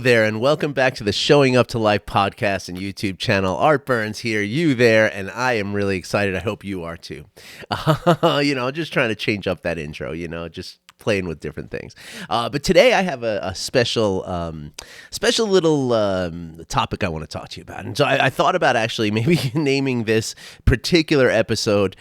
There, and welcome back to the Showing Up to Life podcast and YouTube channel. Art Burns here, you there, and I am really excited. I hope you are too. I'm just trying to change up that intro, just playing with different things. But today I have a special little topic I want to talk to you about. And so I thought about actually maybe naming this particular episode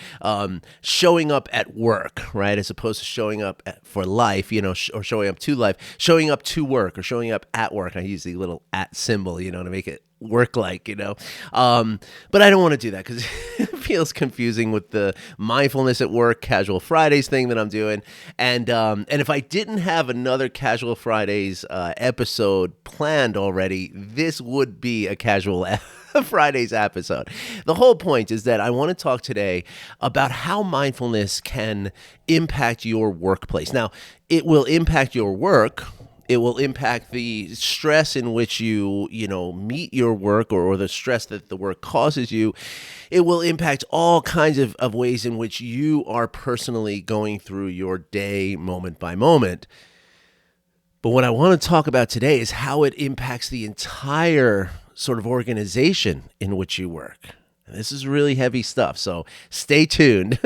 Showing Up at Work, right? As opposed to showing up for life, or showing up to life, showing up to work or showing up at work. I use the little at symbol, to make it work like, but I don't want to do that because it feels confusing with the mindfulness at work, casual Fridays thing that I'm doing. And if I didn't have another casual Fridays episode planned already, this would be a casual Friday's episode. The whole point is that I want to talk today about how mindfulness can impact your workplace. Now, it will impact your work. It will impact the stress in which you meet your work or the stress that the work causes you. It will impact all kinds of ways in which you are personally going through your day moment by moment. But what I want to talk about today is how it impacts the entire sort of organization in which you work. This is really heavy stuff, so stay tuned.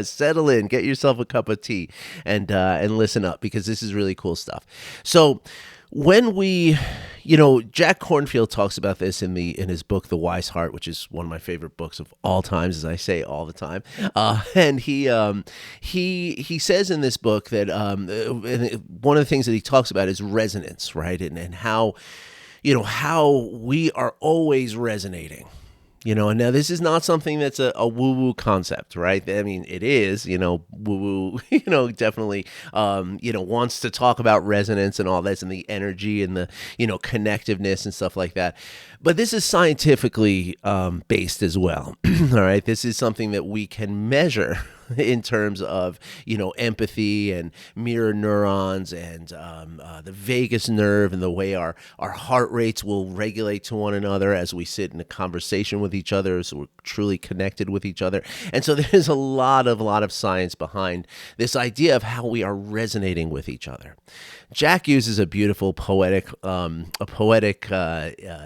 Settle in, get yourself a cup of tea, and listen up because this is really cool stuff. So when we, Jack Kornfield talks about this in his book, The Wise Heart, which is one of my favorite books of all times, as I say all the time. And he says in this book that one of the things that he talks about is resonance, right? And how, how we are always resonating. And now this is not something that's a woo-woo concept, right? I mean, it is, woo-woo, definitely, wants to talk about resonance and all this and the energy and the, connectiveness and stuff like that. But this is scientifically based as well, all right? This is something that we can measure in terms of, empathy and mirror neurons and the vagus nerve and the way our heart rates will regulate to one another as we sit in a conversation with each other, so we're truly connected with each other. And so there's a lot of science behind this idea of how we are resonating with each other. Jack uses a beautiful poetic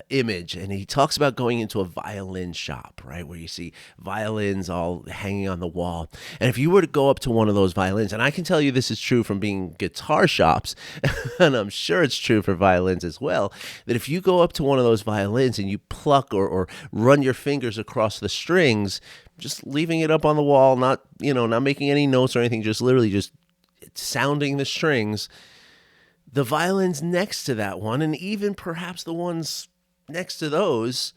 image, and he talks about going into a violin shop, right, where you see violins all hanging on the wall. And if you were to go up to one of those violins, and I can tell you this is true from being guitar shops, and I'm sure it's true for violins as well, that if you go up to one of those violins and you pluck or run your fingers across the strings, just leaving it up on the wall, not making any notes or anything, just literally just sounding the strings, the violins next to that one, and even perhaps the ones next to those,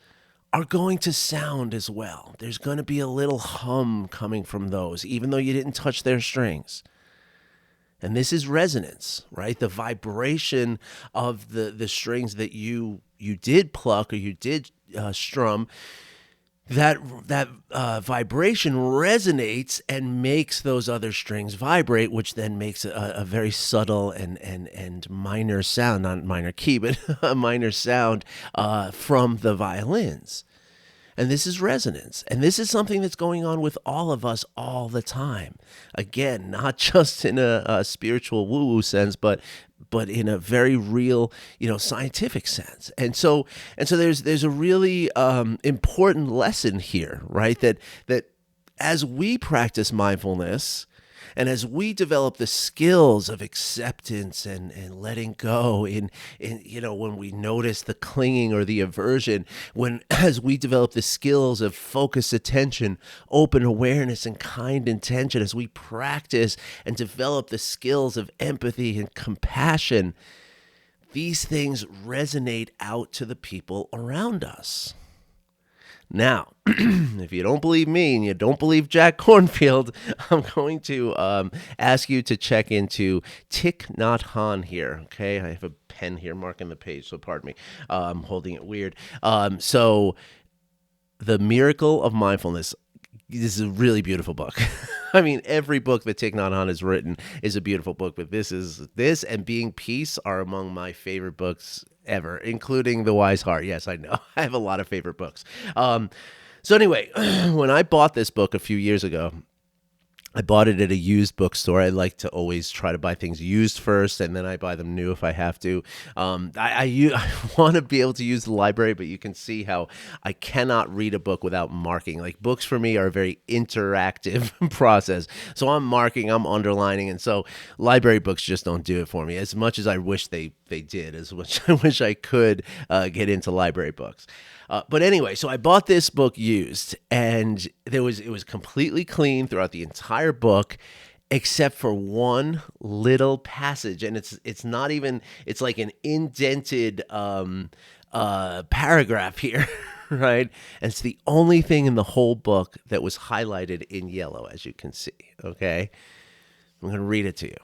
are going to sound as well. There's going to be a little hum coming from those, even though you didn't touch their strings. And this is resonance, right? The vibration of the strings that you did pluck or you did strum, that vibration resonates and makes those other strings vibrate, which then makes a very subtle and minor sound, not minor key, but a minor sound from the violins. And this is resonance. And this is something that's going on with all of us all the time. Again, not just in a spiritual woo-woo sense, but in a very real, scientific sense. And so there's a really important lesson here, right? That as we practice mindfulness, and as we develop the skills of acceptance and letting go in when we notice the clinging or the aversion, as we develop the skills of focused attention, open awareness, and kind intention, as we practice and develop the skills of empathy and compassion, these things resonate out to the people around us. Now, if you don't believe me and you don't believe Jack Kornfield, I'm going to ask you to check into Thich Nhat Hanh here, okay? I have a pen here marking the page, so pardon me. I'm holding it weird. So, The Miracle of Mindfulness. This is a really beautiful book. I mean, every book that Thich Nhat Hanh has written is a beautiful book, but this and Being Peace are among my favorite books ever, including The Wise Heart. Yes, I know. I have a lot of favorite books. So anyway, when I bought this book a few years ago, I bought it at a used bookstore. I like to always try to buy things used first, and then I buy them new if I have to. I want to be able to use the library, but you can see how I cannot read a book without marking. Like books for me are a very interactive process. So I'm marking, I'm underlining, and so library books just don't do it for me. As much as I wish they did, as much I wish I could get into library books. But anyway, so I bought this book used, and it was completely clean throughout the entire book, except for one little passage, and it's not even it's like an indented paragraph here, right? And it's the only thing in the whole book that was highlighted in yellow, as you can see. Okay, I'm going to read it to you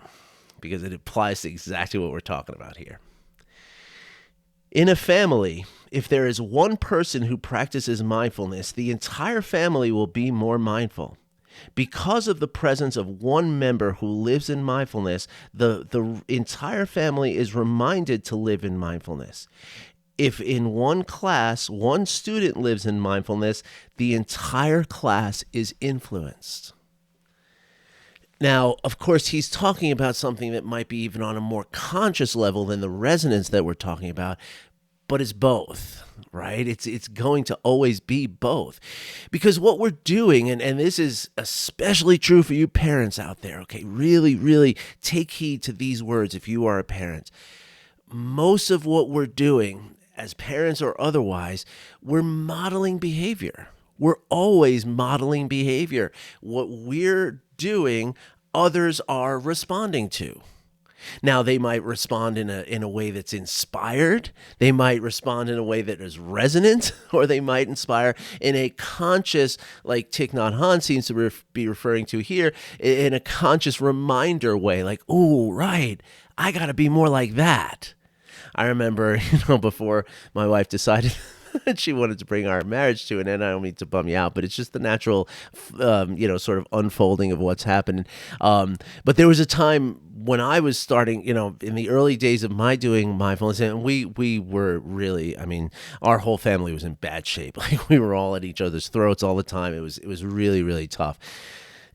because it applies to exactly what we're talking about here. In a family, if there is one person who practices mindfulness, the entire family will be more mindful. Because of the presence of one member who lives in mindfulness, the entire family is reminded to live in mindfulness. If in one class, one student lives in mindfulness, the entire class is influenced. Now, of course, he's talking about something that might be even on a more conscious level than the resonance that we're talking about, but it's both, right? It's going to always be both. Because what we're doing, and this is especially true for you parents out there, okay, really, really take heed to these words if you are a parent. Most of what we're doing, as parents or otherwise, we're modeling behavior. We're always modeling behavior. What we're doing, others are responding to. Now, they might respond in a way that's inspired. They might respond in a way that is resonant, or they might inspire in a conscious, like Thich Nhat Hanh seems to be referring to here, in a conscious reminder way, like, oh, right, I got to be more like that. I remember, before my wife decided that she wanted to bring our marriage to an end. I don't mean to bum you out, but it's just the natural, sort of unfolding of what's happening. But there was a time when I was starting, in the early days of my doing mindfulness, and we were really, our whole family was in bad shape. Like we were all at each other's throats all the time. It was really, really tough.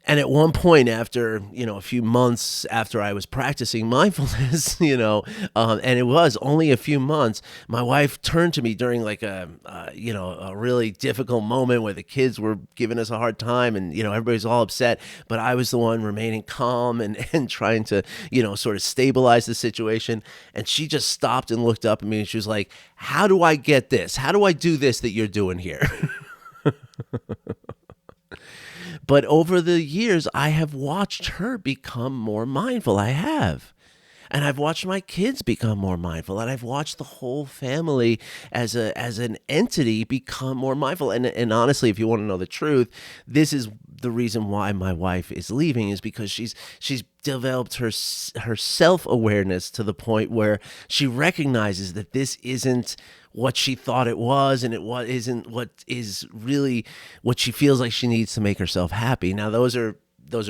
And at one point, after a few months after I was practicing mindfulness, and it was only a few months, my wife turned to me during like a really difficult moment where the kids were giving us a hard time, and everybody's all upset, but I was the one remaining calm and trying to sort of stabilize the situation. And she just stopped and looked up at me, and she was like, "How do I get this? How do I do this that you're doing here?" But over the years, I have watched her become more mindful. I have. And I've watched my kids become more mindful, and I've watched the whole family as an entity become more mindful. And honestly, if you want to know the truth, this is the reason why my wife is leaving, is because she's developed her self-awareness to the point where she recognizes that this isn't what she thought it was, and isn't what is really what she feels like she needs to make herself happy. Now, those are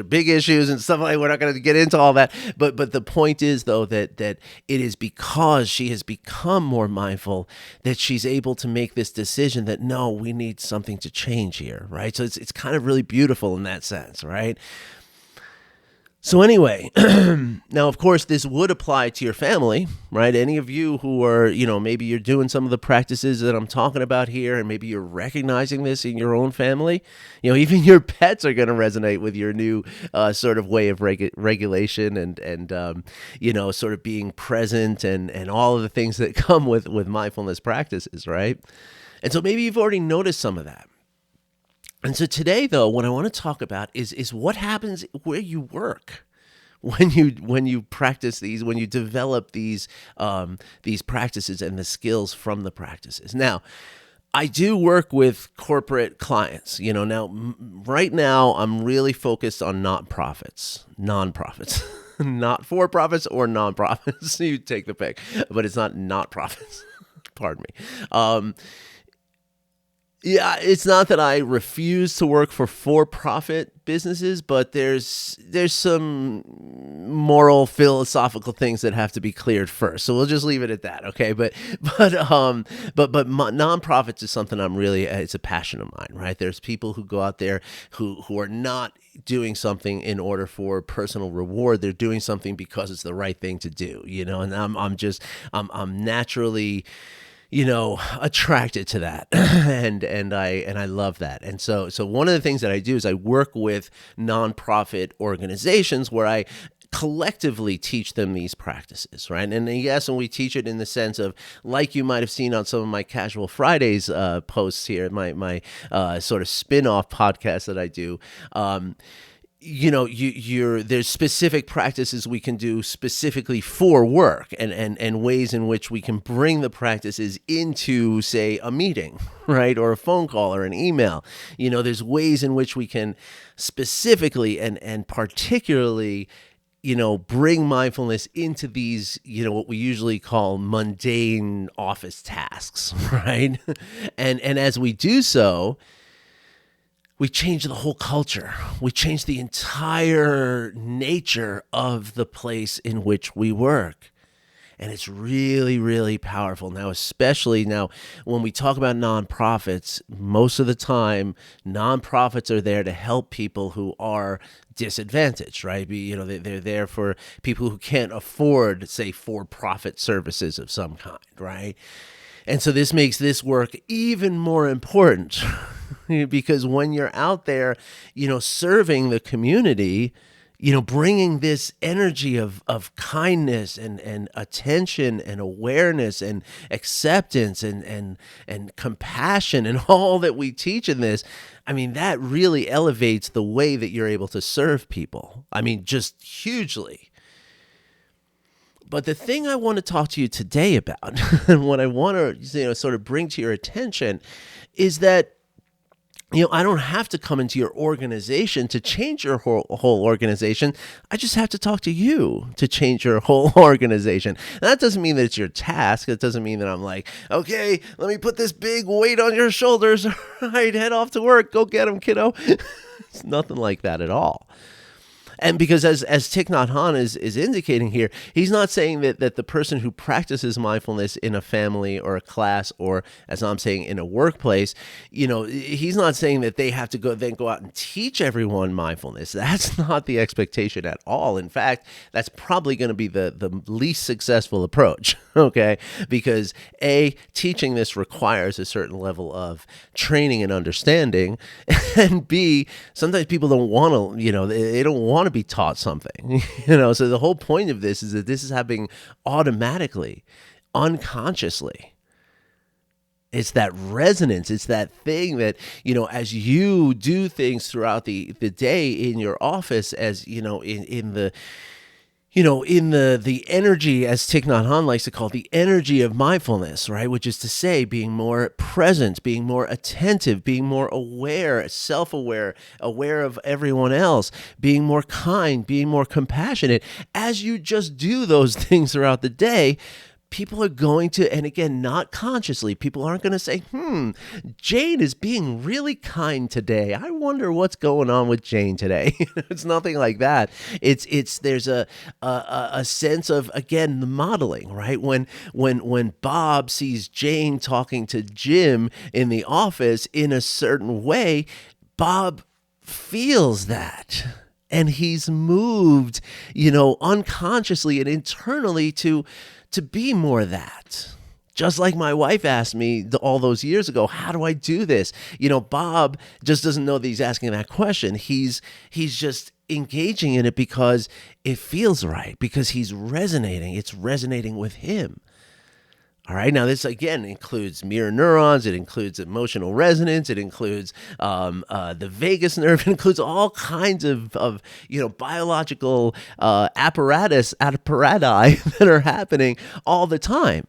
big issues and stuff like that. We're not going to get into all that. But the point is, though, that it is because she has become more mindful that she's able to make this decision that, no, we need something to change here, right? So it's kind of really beautiful in that sense, right? So anyway, now, of course, this would apply to your family, right? Any of you who are, maybe you're doing some of the practices that I'm talking about here, and maybe you're recognizing this in your own family. Even your pets are going to resonate with your new sort of way of regulation and sort of being present and all of the things that come with mindfulness practices, right? And so maybe you've already noticed some of that. And so today, though, what I want to talk about is what happens where you work when you practice these, when you develop these practices and the skills from the practices. Now, I do work with corporate clients. Right now I'm really focused on nonprofits, not for-profits or nonprofits. You take the pick, but it's not profits. Pardon me. Yeah, it's not that I refuse to work for-profit businesses, but there's some moral, philosophical things that have to be cleared first. So we'll just leave it at that, okay? But nonprofits is something I'm really it's a passion of mine, right? There's people who go out there who are not doing something in order for personal reward. They're doing something because it's the right thing to do, And I'm naturally attracted to that. And I love that. And so one of the things that I do is I work with nonprofit organizations where I collectively teach them these practices, right? And yes, and we teach it in the sense of, like you might have seen on some of my Casual Fridays posts here, my sort of spin-off podcast that I do. There's specific practices we can do specifically for work, and ways in which we can bring the practices into, say, a meeting, right? Or a phone call or an email. There's ways in which we can specifically and particularly bring mindfulness into these, what we usually call mundane office tasks, right? And as we do so, we change the whole culture. We change the entire nature of the place in which we work. And it's really, really powerful now, especially now when we talk about nonprofits. Most of the time, nonprofits are there to help people who are disadvantaged, right? They're there for people who can't afford, say, for-profit services of some kind, right? And so this makes this work even more important because when you're out there, serving the community, bringing this energy of kindness and attention and awareness and acceptance and compassion and all that we teach in this, that really elevates the way that you're able to serve people. Just hugely. But the thing I want to talk to you today about, and what I want to sort of bring to your attention, is that I don't have to come into your organization to change your whole organization. I just have to talk to you to change your whole organization. And that doesn't mean that it's your task. It doesn't mean that I'm like, okay, let me put this big weight on your shoulders. All right, head off to work. Go get him, kiddo. It's nothing like that at all. And because as Thich Nhat Hanh is indicating here, he's not saying that the person who practices mindfulness in a family or a class, or as I'm saying, in a workplace, he's not saying that they have to go out and teach everyone mindfulness. That's not the expectation at all. In fact, that's probably going to be the least successful approach, okay? Because A, teaching this requires a certain level of training and understanding, and B, sometimes people don't want to, they don't want to be taught something, so the whole point of this is that this is happening automatically, unconsciously. It's that resonance. It's that thing that, as you do things throughout the day in your office, as in the energy, as Thich Nhat Hanh likes to call it, the energy of mindfulness, right? Which is to say, being more present, being more attentive, being more aware, self-aware, aware of everyone else, being more kind, being more compassionate. As you just do those things throughout the day, people are going to, and again, not consciously, people aren't going to say, Jane is being really kind today. I wonder what's going on with Jane today. It's nothing like that. There's a sense of, again, the modeling, right? When Bob sees Jane talking to Jim in the office in a certain way, Bob feels that. And he's moved, unconsciously and internally to be more that. Just like my wife asked me all those years ago, how do I do this? Bob just doesn't know that he's asking that question. He's just engaging in it because it feels right, because he's resonating. It's resonating with him. All right. Now, this, again, includes mirror neurons. It includes emotional resonance. It includes the vagus nerve. It includes all kinds of biological apparati that are happening all the time.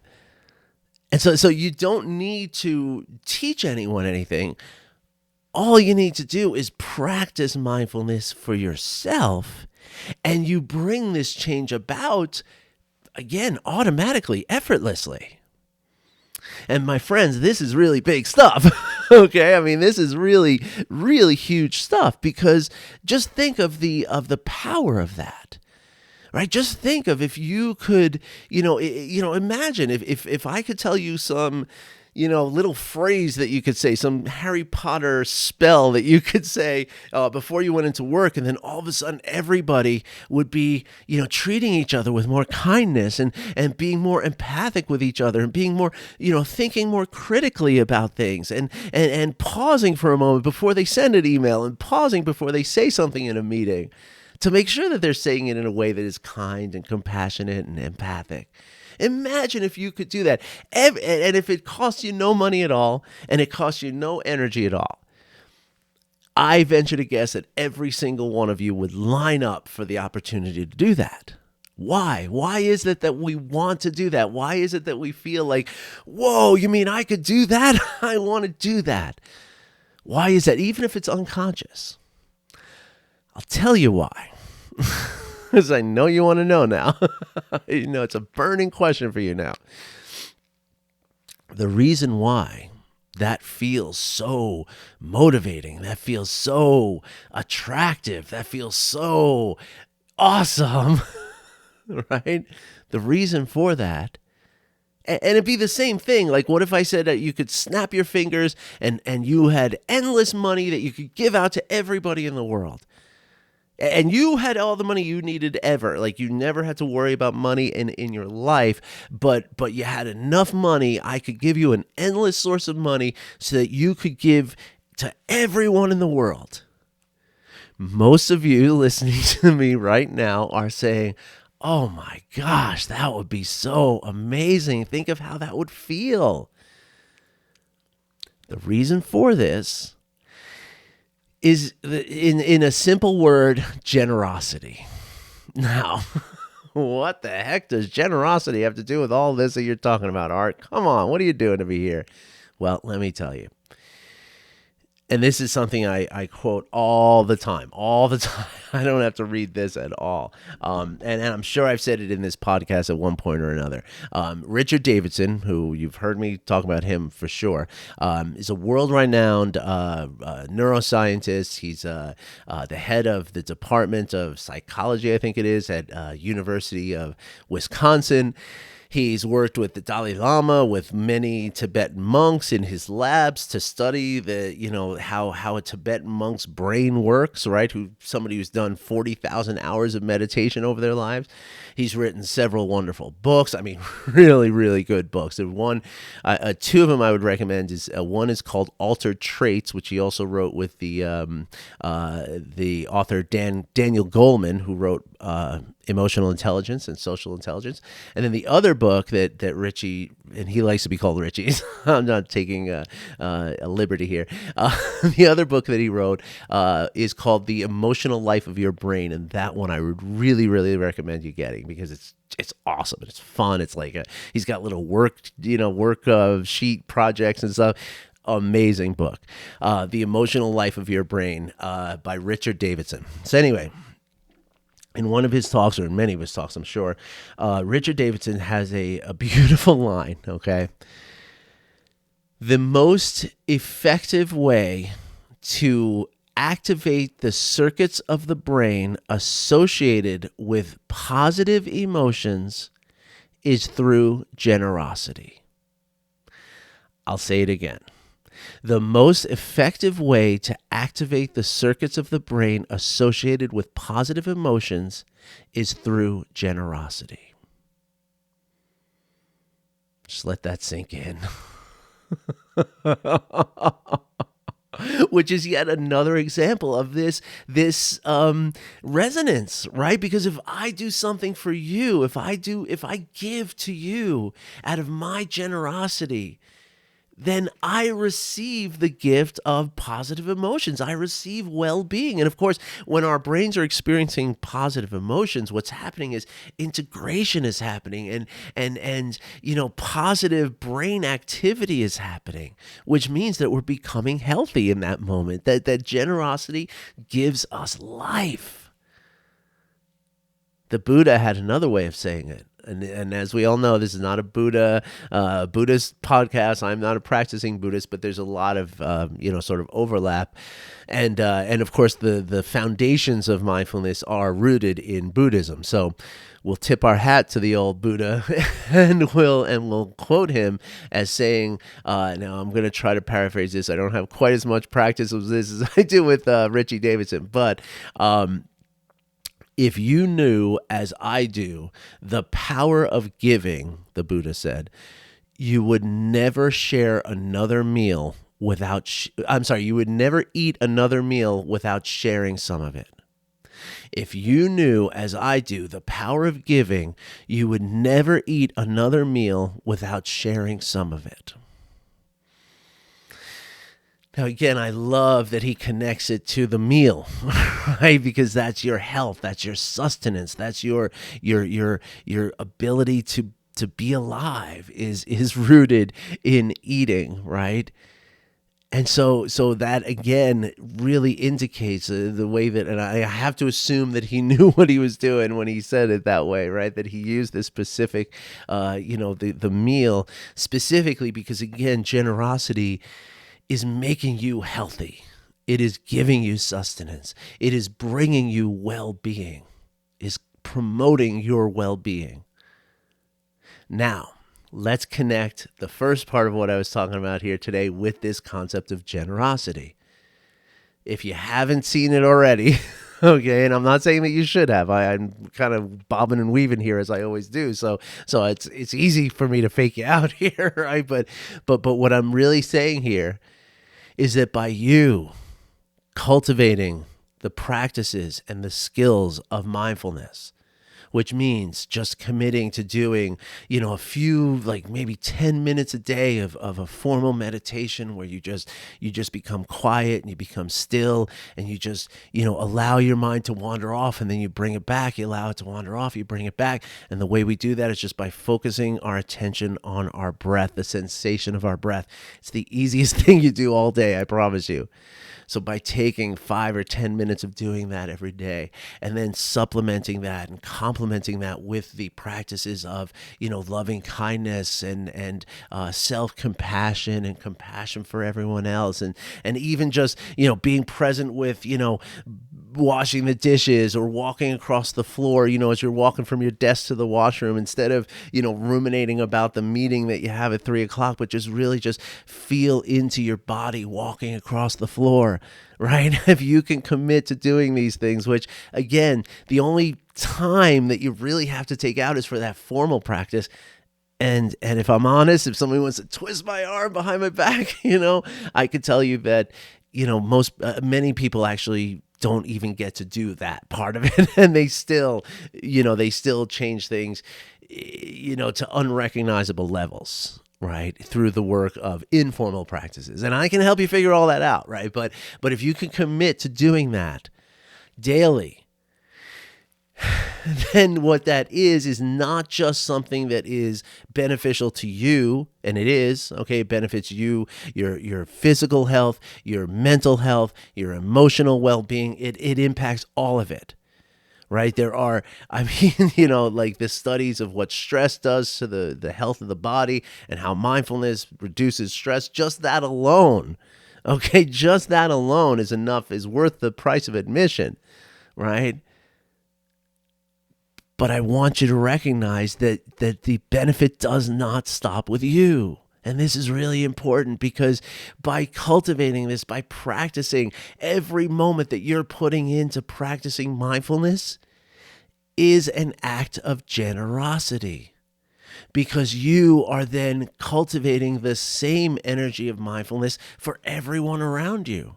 And so you don't need to teach anyone anything. All you need to do is practice mindfulness for yourself, and you bring this change about, again, automatically, effortlessly. And my friends, this is really big stuff. Okay, I mean, this is really, really huge stuff, because just think of the power of that. Right? Just think of if you could, imagine if I could tell you some, little phrase that you could say, some Harry Potter spell that you could say before you went into work, and then all of a sudden everybody would be, treating each other with more kindness, and being more empathic with each other, and being more, thinking more critically about things, and pausing for a moment before they send an email, and pausing before they say something in a meeting, to make sure that they're saying it in a way that is kind and compassionate and empathic. Imagine if you could do that. And if it costs you no money at all, and it costs you no energy at all, I venture to guess that every single one of you would line up for the opportunity to do that. Why? Why is it that we want to do that? Why is it that we feel like, whoa, you mean I could do that? I want to do that. Why is that? Even if it's unconscious. I'll tell you why, because I know you want to know now. It's a burning question for you now. The reason why that feels so motivating, that feels so attractive, that feels so awesome, right? The reason for that, and it'd be the same thing. Like, what if I said that you could snap your fingers and you had endless money that you could give out to everybody in the world? And you had all the money you needed ever. Like, you never had to worry about money in your life, but you had enough money. I could give you an endless source of money so that you could give to everyone in the world. Most of you listening to me right now are saying, oh my gosh, that would be so amazing. Think of how that would feel. The reason for this is, in a simple word, generosity. Now, what the heck does generosity have to do with all this that you're talking about, Art? Come on, what are you doing to be here? Well, let me tell you. And this is something I quote all the time. I don't have to read this at all. And I'm sure I've said it in this podcast at one point or another. Richard Davidson, who you've heard me talk about him for sure, is a world-renowned neuroscientist. He's the head of the Department of Psychology, I think it is, at University of Wisconsin. He's worked with the Dalai Lama, with many Tibetan monks in his labs to study how a Tibetan monk's brain works, right? Somebody who's done 40,000 hours of meditation over their lives. He's written several wonderful books. I mean, really, really good books. And two of them I would recommend is one is called Altered Traits, which he also wrote with the author Daniel Goleman, who wrote Emotional Intelligence and Social Intelligence. And then the other book that Richie, and he likes to be called Richie, I'm not taking a liberty here. The other book that he wrote is called The Emotional Life of Your Brain, and that one I would really, really recommend you getting, because it's awesome. It's fun. It's like he's got little work sheet projects and stuff. Amazing book. The Emotional Life of Your Brain by Richard Davidson. So anyway, in one of his talks, or in many of his talks, I'm sure, Richard Davidson has a beautiful line, okay? The most effective way to activate the circuits of the brain associated with positive emotions is through generosity. I'll say it again. The most effective way to activate the circuits of the brain associated with positive emotions is through generosity. Just let that sink in. Which is yet another example of this resonance, right? Because if I do something for you, if I give to you out of my generosity, then I receive the gift of positive emotions. I receive well-being. And of course, when our brains are experiencing positive emotions, what's happening is integration is happening, and positive brain activity is happening, which means that we're becoming healthy in that moment. That generosity gives us life. The Buddha had another way of saying it. And as we all know, this is not a Buddhist podcast. I'm not a practicing Buddhist, but there's a lot of sort of overlap, and of course the foundations of mindfulness are rooted in Buddhism. So we'll tip our hat to the old Buddha, and we'll quote him as saying, now I'm going to try to paraphrase this. I don't have quite as much practice with this as I do with Richie Davidson, but if you knew, as I do, the power of giving, the Buddha said, you would never share another meal you would never eat another meal without sharing some of it. If you knew, as I do, the power of giving, you would never eat another meal without sharing some of it. Now, again, I love that he connects it to the meal, right? Because that's your health, that's your sustenance, that's your ability to be alive is rooted in eating, right? And so that, again, really indicates the way that, and I have to assume that he knew what he was doing when he said it that way, right? That he used this specific, the meal specifically because, again, generosity is making you healthy. It is giving you sustenance. It is bringing you well-being, is promoting your well-being. Now, let's connect the first part of what I was talking about here today with this concept of generosity. If you haven't seen it already, okay, and I'm not saying that you should have. I'm kind of bobbing and weaving here as I always do. So it's easy for me to fake you out here, right? But what I'm really saying here is that by you cultivating the practices and the skills of mindfulness, which means just committing to doing, a few, like maybe 10 minutes a day of a formal meditation where you just become quiet and you become still and you just, allow your mind to wander off and then you bring it back. You allow it to wander off, you bring it back. And the way we do that is just by focusing our attention on our breath, the sensation of our breath. It's the easiest thing you do all day, I promise you. So by taking 5 or 10 minutes of doing that every day and then supplementing that and complementing that with the practices of, loving kindness and self-compassion and compassion for everyone else and even just, being present with, washing the dishes or walking across the floor, as you're walking from your desk to the washroom, instead of, ruminating about the meeting that you have at 3:00, but just really just feel into your body walking across the floor, right? If you can commit to doing these things, which again, the only time that you really have to take out is for that formal practice. And if I'm honest, if somebody wants to twist my arm behind my back, I could tell you that, many people actually don't even get to do that part of it. And they still change things, to unrecognizable levels, right? Through the work of informal practices. And I can help you figure all that out, right? But if you can commit to doing that daily, then what that is not just something that is beneficial to you, and it is, okay, it benefits you, your physical health, your mental health, your emotional well-being. It impacts all of it, right? There are, like the studies of what stress does to the health of the body and how mindfulness reduces stress. Just that alone, okay, just that alone is worth the price of admission, right? But I want you to recognize that the benefit does not stop with you. And this is really important because by cultivating this, by practicing, every moment that you're putting into practicing mindfulness is an act of generosity, because you are then cultivating the same energy of mindfulness for everyone around you.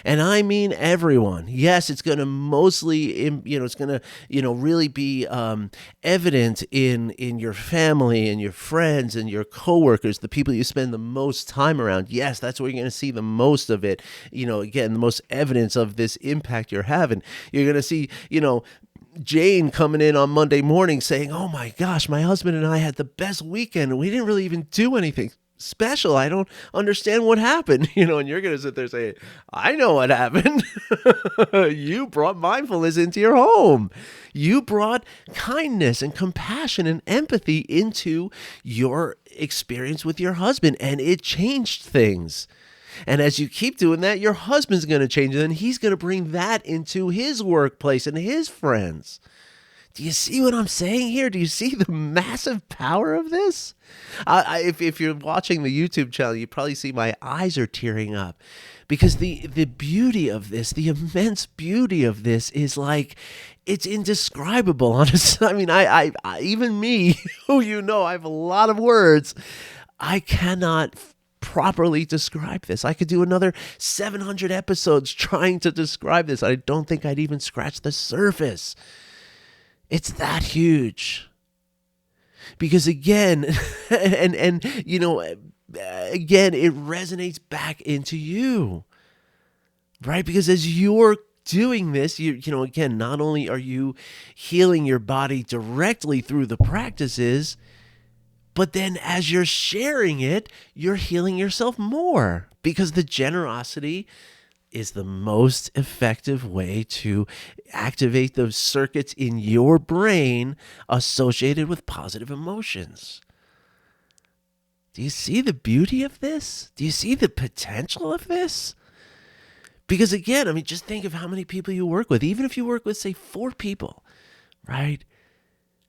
And I mean everyone. Yes, it's going to mostly, it's going to, really be evident in your family and your friends and your coworkers, the people you spend the most time around. Yes, that's where you're going to see the most of it. Again, the most evidence of this impact you're having. You're going to see, Jane coming in on Monday morning saying, "Oh my gosh, my husband and I had the best weekend and we didn't really even do anything special. I don't understand what happened, and you're going to sit there saying, I know what happened. You brought mindfulness into your home. You brought kindness and compassion and empathy into your experience with your husband, and it changed things. And as you keep doing that, your husband's going to change, and then he's going to bring that into his workplace and his friends. Do you see what I'm saying here? Do you see the massive power of this? If you're watching the YouTube channel, you probably see my eyes are tearing up, because the beauty of this, the immense beauty of this, is like, it's indescribable. Honestly, I mean, I even me, who I have a lot of words, I cannot properly describe this. I could do another 700 episodes trying to describe this. I don't think I'd even scratch the surface. It's that huge. Because again, again, it resonates back into you, right? Because as you're doing this, again, not only are you healing your body directly through the practices, but then as you're sharing it, you're healing yourself more, because the generosity is the most effective way to activate those circuits in your brain associated with positive emotions. Do you see the beauty of this? Do you see the potential of this? Because again, I mean, just think of how many people you work with. Even if you work with, say, 4 people, right?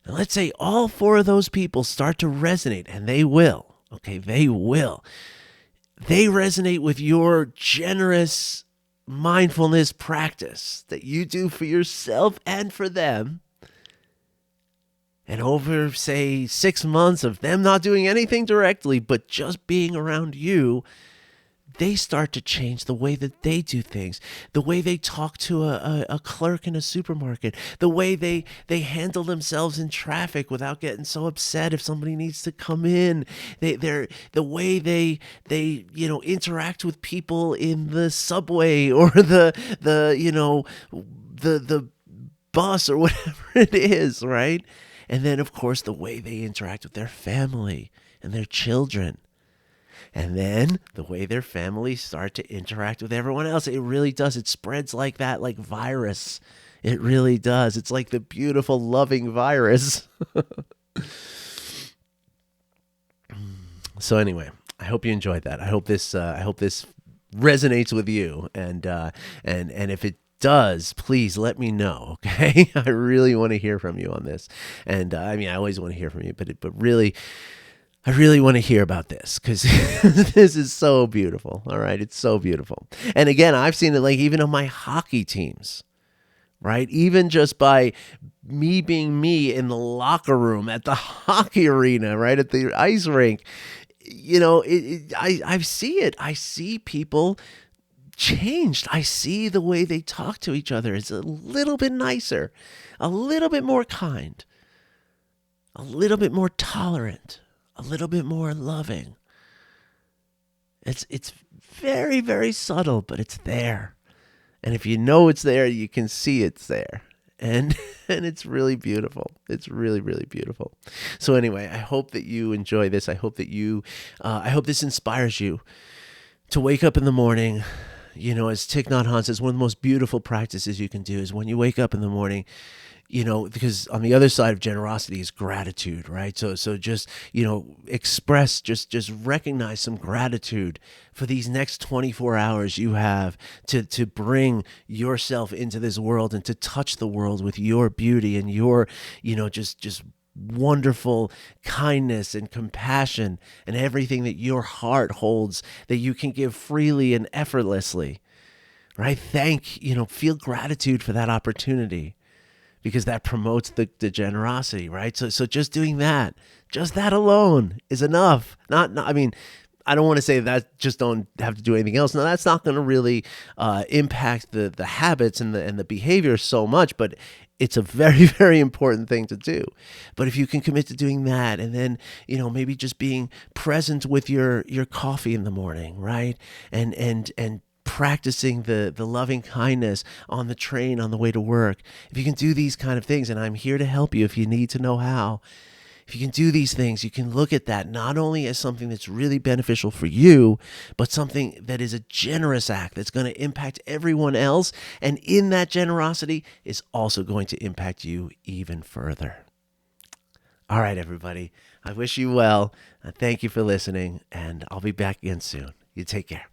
And let's say all 4 of those people start to resonate, and they will. Okay, they will. They resonate with your generous mindfulness practice that you do for yourself and for them. And over, say, 6 months of them not doing anything directly, but just being around you, they start to change the way that they do things, the way they talk to a clerk in a supermarket, the way they handle themselves in traffic without getting so upset if somebody needs to come in. The way they interact with people in the subway or the bus or whatever it is, right? And then, of course, the way they interact with their family and their children. And then the way their families start to interact with everyone else. It really does. It spreads like that, like virus. It really does. It's like the beautiful, loving virus. So anyway, I hope you enjoyed that. I hope this resonates with you. And if it does, please let me know. Okay, I really want to hear from you on this. And I mean, I always want to hear from you, but really, I really want to hear about this, because this is so beautiful. All right. It's so beautiful. And again, I've seen it like even on my hockey teams, right? Even just by me being me in the locker room at the hockey arena, right? At the ice rink, I see it. I see people changed. I see the way they talk to each other is a little bit nicer, a little bit more kind, a little bit more tolerant, a little bit more loving. It's very, very subtle, but it's there. And if you know it's there, you can see it's there. And it's really beautiful. It's really, really beautiful. So anyway, I hope that you enjoy this. I hope that I hope this inspires you to wake up in the morning. As Thich Nhat Hanh says, one of the most beautiful practices you can do is when you wake up in the morning, because on the other side of generosity is gratitude, right? So just, express, just recognize some gratitude for these next 24 hours you have to bring yourself into this world and to touch the world with your beauty and your, just wonderful kindness and compassion and everything that your heart holds that you can give freely and effortlessly, right? Feel gratitude for that opportunity, because that promotes the generosity, right? So just doing that, just that alone is enough. I mean, I don't want to say that just don't have to do anything else. No, that's not going to really impact the habits and the behavior so much, but it's a very, very important thing to do. But if you can commit to doing that, and then, maybe just being present with your coffee in the morning, right? And practicing the loving kindness on the train on the way to work. If you can do these kind of things, and I'm here to help you if you need to know how, If you can do these things, you can look at that not only as something that's really beneficial for you, but something that is a generous act that's going to impact everyone else. And in that generosity is also going to impact you even further. All right, everybody. I wish you well. Thank you for listening, and I'll be back again soon. You take care.